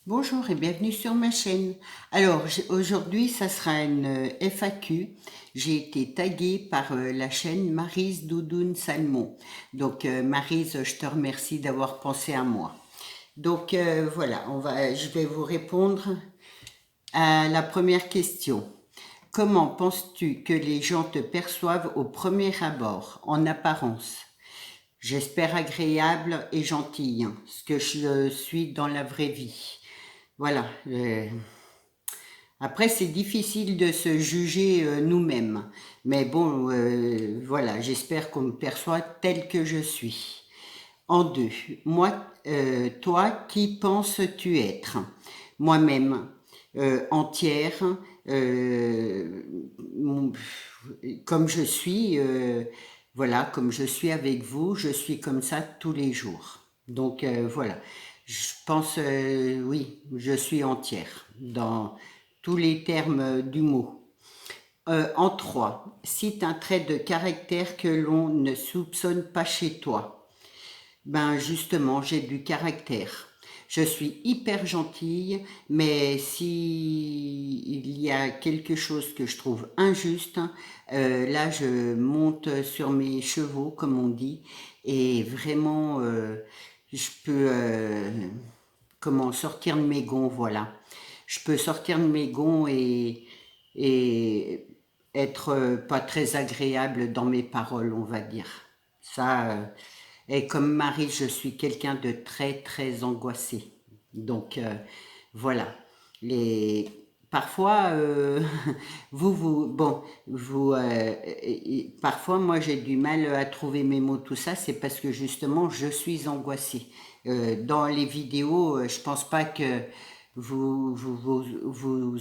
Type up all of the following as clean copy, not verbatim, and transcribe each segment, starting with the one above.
Bonjour et bienvenue sur ma chaîne. Alors aujourd'hui ça sera une FAQ. J'ai été taguée par la chaîne Maryse Doudoune Salmon. Donc Maryse, je te remercie d'avoir pensé à moi. Donc voilà, je vais vous répondre à la première question. Comment penses-tu que les gens te perçoivent au premier abord, en apparence? J'espère agréable et gentille, ce que je suis dans la vraie vie. Voilà. Après, c'est difficile de se juger nous-mêmes. Mais bon, voilà, j'espère qu'on me perçoit tel que je suis. En deux, moi, toi, qui penses-tu être? Moi-même, entière, euh, comme je suis, voilà, comme je suis avec vous, je suis comme ça tous les jours. Donc voilà, je pense, oui, je suis entière dans tous les termes du mot. En trois, cite un trait de caractère que l'on ne soupçonne pas chez toi. Ben justement, j'ai du caractère. Je suis hyper gentille, mais si il y a quelque chose que je trouve injuste, là je monte sur mes chevaux, comme on dit, et vraiment je peux comment sortir de mes gonds, voilà. Je peux sortir de mes gonds et être pas très agréable dans mes paroles, on va dire. Ça, et comme Marie, je suis quelqu'un de très très angoissé. Donc voilà. Les parfois parfois moi j'ai du mal à trouver mes mots, tout ça, c'est parce que justement je suis angoissée. Dans les vidéos, je pense pas que vous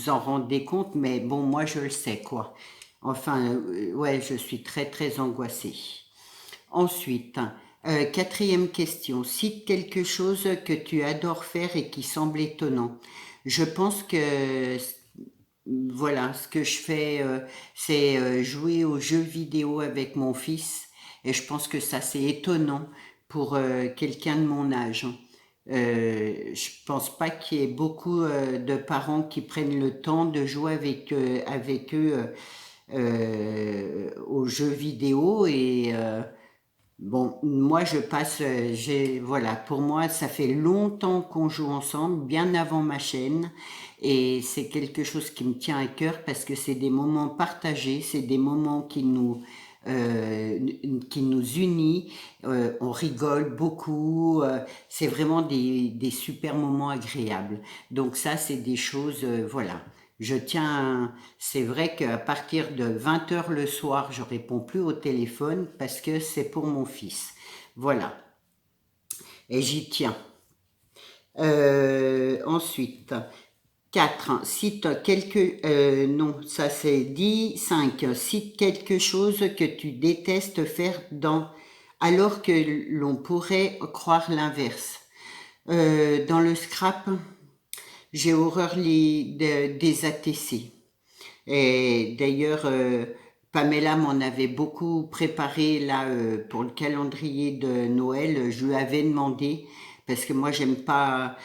en rendez compte, mais bon, moi je le sais quoi. Enfin, ouais, je suis très très angoissée. Ensuite, quatrième question, cite quelque chose que tu adores faire et qui semble étonnant. Je pense que voilà, ce que je fais, c'est jouer aux jeux vidéo avec mon fils, et je pense que ça c'est étonnant pour quelqu'un de mon âge. Je pense pas qu'il y ait beaucoup de parents qui prennent le temps de jouer avec eux aux jeux vidéo et bon, moi je passe, voilà, pour moi ça fait longtemps qu'on joue ensemble, bien avant ma chaîne, et c'est quelque chose qui me tient à cœur parce que c'est des moments partagés, c'est des moments euh, qui nous unit, on rigole beaucoup, c'est vraiment des super moments agréables. Donc ça c'est des choses, voilà. Je tiens, c'est vrai qu'à partir de 20 heures le soir, je réponds plus au téléphone parce que c'est pour mon fils. Voilà. Et j'y tiens. Ensuite, 4. Cite quelque... non, ça c'est dit. 5. Cite quelque chose que tu détestes faire alors que l'on pourrait croire l'inverse. Dans le scrap, j'ai horreur des ATC. Et d'ailleurs, Pamela m'en avait beaucoup préparé là pour le calendrier de Noël. Je lui avais demandé parce que moi j'aime pas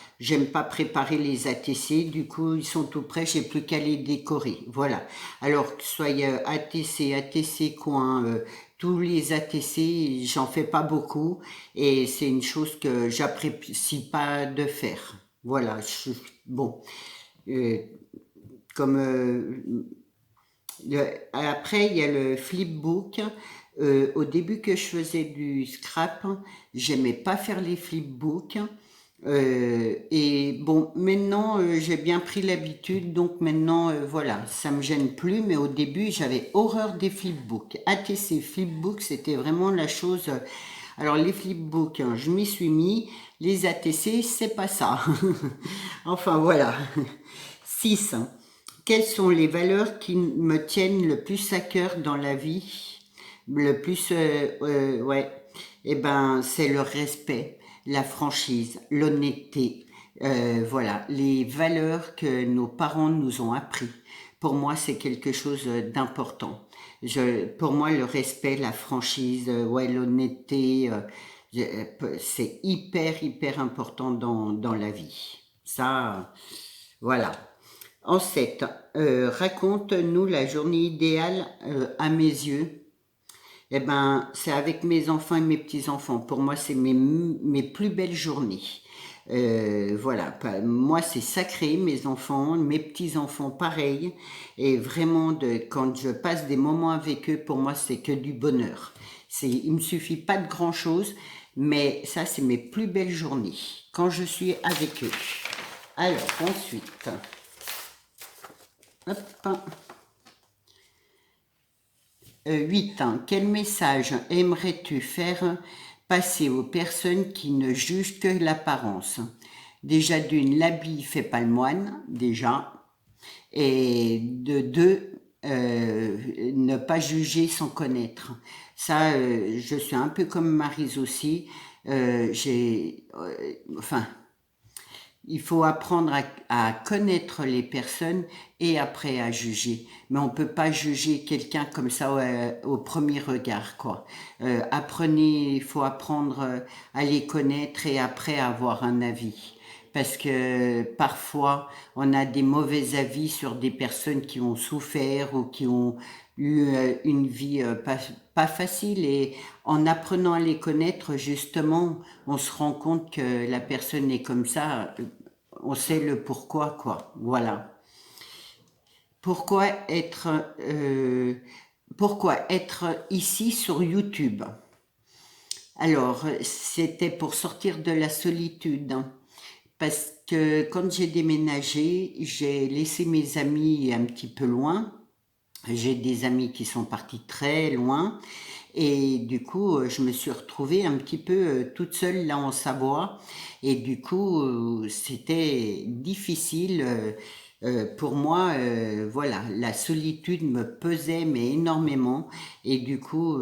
préparer les ATC. Du coup, ils sont tout prêts. J'ai plus qu'à les décorer. Voilà. Alors que ce soit ATC, ATC coin, tous les ATC, j'en fais pas beaucoup et c'est une chose que j'apprécie pas de faire. Voilà. Bon. Euh, comme après, il y a le flipbook. Au début que je faisais du scrap, j'aimais pas faire les flipbooks. Et bon, maintenant j'ai bien pris l'habitude, donc maintenant voilà, ça me gêne plus. Mais au début, j'avais horreur des flipbooks. ATC flipbook, c'était vraiment la chose. Alors les flipbooks, hein, je m'y suis mis. Les ATC, c'est pas ça. Enfin voilà. 6. Quelles sont les valeurs qui me tiennent le plus à cœur dans la vie? Le plus, ouais, eh ben, c'est le respect, la franchise, l'honnêteté, Voilà, les valeurs que nos parents nous ont appris. Pour moi, c'est quelque chose d'important. Pour moi, le respect, la franchise, ouais, l'honnêteté, c'est hyper important dans la vie. Ça, voilà. En 7, raconte-nous la journée idéale à mes yeux. Eh ben, c'est avec mes enfants et mes petits-enfants. Pour moi, c'est mes plus belles journées. Voilà, moi c'est sacré, mes enfants, mes petits-enfants pareil. Et vraiment, quand je passe des moments avec eux, pour moi c'est que du bonheur. Il me suffit pas de grand-chose, mais ça c'est mes plus belles journées, quand je suis avec eux. Alors, ensuite, hop, 8. Quel message aimerais-tu faire passer aux personnes qui ne jugent que l'apparence? Déjà d'une, l'habit fait pas le moine, déjà. Et de deux, ne pas juger sans connaître. Ça, je suis un peu comme Maryse aussi. Enfin, il faut apprendre à connaître les personnes et après à juger. Mais on peut pas juger quelqu'un comme ça au premier regard, quoi. Apprenez, il faut apprendre à les connaître et après avoir un avis. Parce que parfois, on a des mauvais avis sur des personnes qui ont souffert ou qui ont eu une vie pas facile. Et en apprenant à les connaître, justement, on se rend compte que la personne est comme ça, on sait le pourquoi, quoi. Voilà. Pourquoi être, euh, pourquoi être ici sur YouTube? Alors, c'était pour sortir de la solitude, hein. Parce que quand j'ai déménagé, j'ai laissé mes amis un petit peu loin. J'ai des amis qui sont partis très loin. Et du coup, je me suis retrouvée un petit peu toute seule là en Savoie. Et du coup, c'était difficile pour moi. Voilà, la solitude me pesait mais énormément. Et du coup,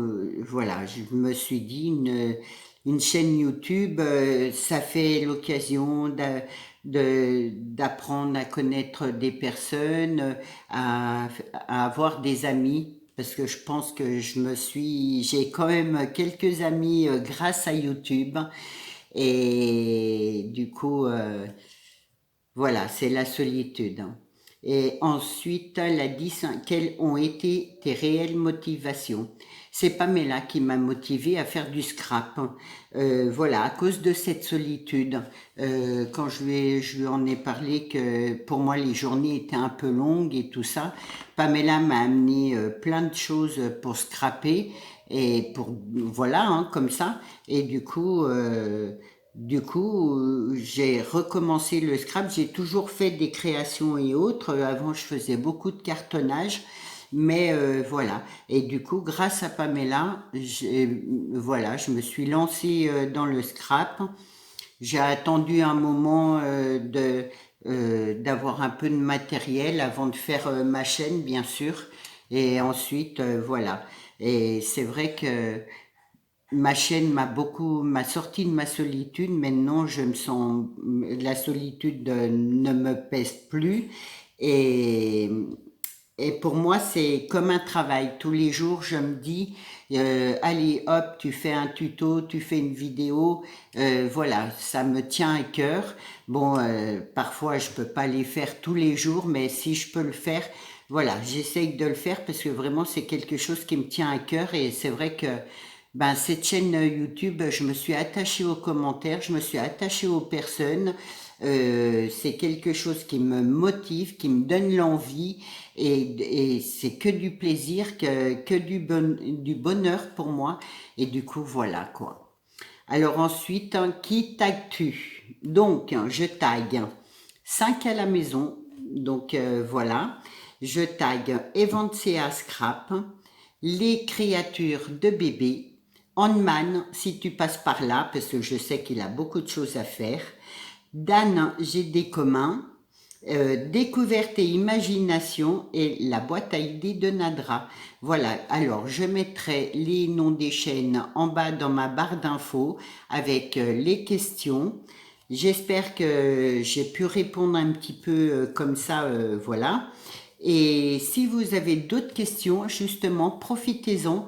voilà, je me suis dit une chaîne YouTube, ça fait l'occasion d'apprendre à connaître des personnes, à avoir des amis, parce que je pense que j'ai quand même quelques amis grâce à YouTube, et du coup, voilà, c'est la solitude, hein. Et ensuite, elle a dit, quelles ont été tes réelles motivations? C'est Pamela qui m'a motivée à faire du scrap. Voilà, à cause de cette solitude. Quand je lui en ai parlé que pour moi les journées étaient un peu longues et tout ça, Pamela m'a amené plein de choses pour scraper et pour voilà, hein, comme ça. Et du coup, j'ai recommencé le scrap. J'ai toujours fait des créations et autres. Avant, je faisais beaucoup de cartonnage. Mais voilà. Et du coup, grâce à Pamela, voilà, je me suis lancée dans le scrap. J'ai attendu un moment d'avoir un peu de matériel avant de faire ma chaîne, bien sûr. Et ensuite, voilà. Et c'est vrai que ma chaîne m'a sorti de ma solitude. Maintenant, je me sens, la solitude ne me pèse plus. Et, et pour moi, c'est comme un travail. Tous les jours, je me dis, allez, hop, tu fais un tuto, tu fais une vidéo. Voilà, ça me tient à cœur. Bon, parfois, je peux pas les faire tous les jours, mais si je peux le faire, voilà, j'essaye de le faire parce que vraiment, c'est quelque chose qui me tient à cœur. Et c'est vrai que ben, cette chaîne YouTube, je me suis attachée aux commentaires, je me suis attachée aux personnes. C'est quelque chose qui me motive, qui me donne l'envie et c'est que du plaisir, que du bonheur pour moi. Et du coup, voilà quoi. Alors ensuite, hein, qui tagues-tu? Donc, je tag 5 à la maison. Donc voilà. Je tag Evancea Scrap, les créatures de bébé, Hanman, si tu passes par là, parce que je sais qu'il a beaucoup de choses à faire, Dan, j'ai des communs, découverte et imagination et la boîte à idées de Nadra. Voilà, alors je mettrai les noms des chaînes en bas dans ma barre d'infos avec les questions. J'espère que j'ai pu répondre un petit peu comme ça, voilà. Et si vous avez d'autres questions, justement, profitez-en,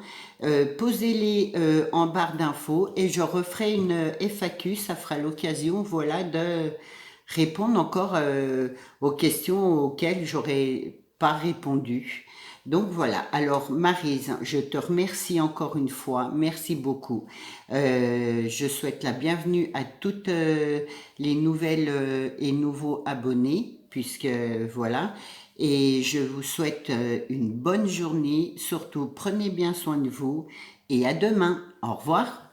posez-les en barre d'infos et je referai une FAQ, ça fera l'occasion, voilà, de répondre encore aux questions auxquelles j'aurais pas répondu. Donc voilà, alors Maryse, je te remercie encore une fois, merci beaucoup. Je souhaite la bienvenue à toutes les nouvelles et nouveaux abonnés, puisque voilà, et je vous souhaite une bonne journée, surtout prenez bien soin de vous et à demain, au revoir.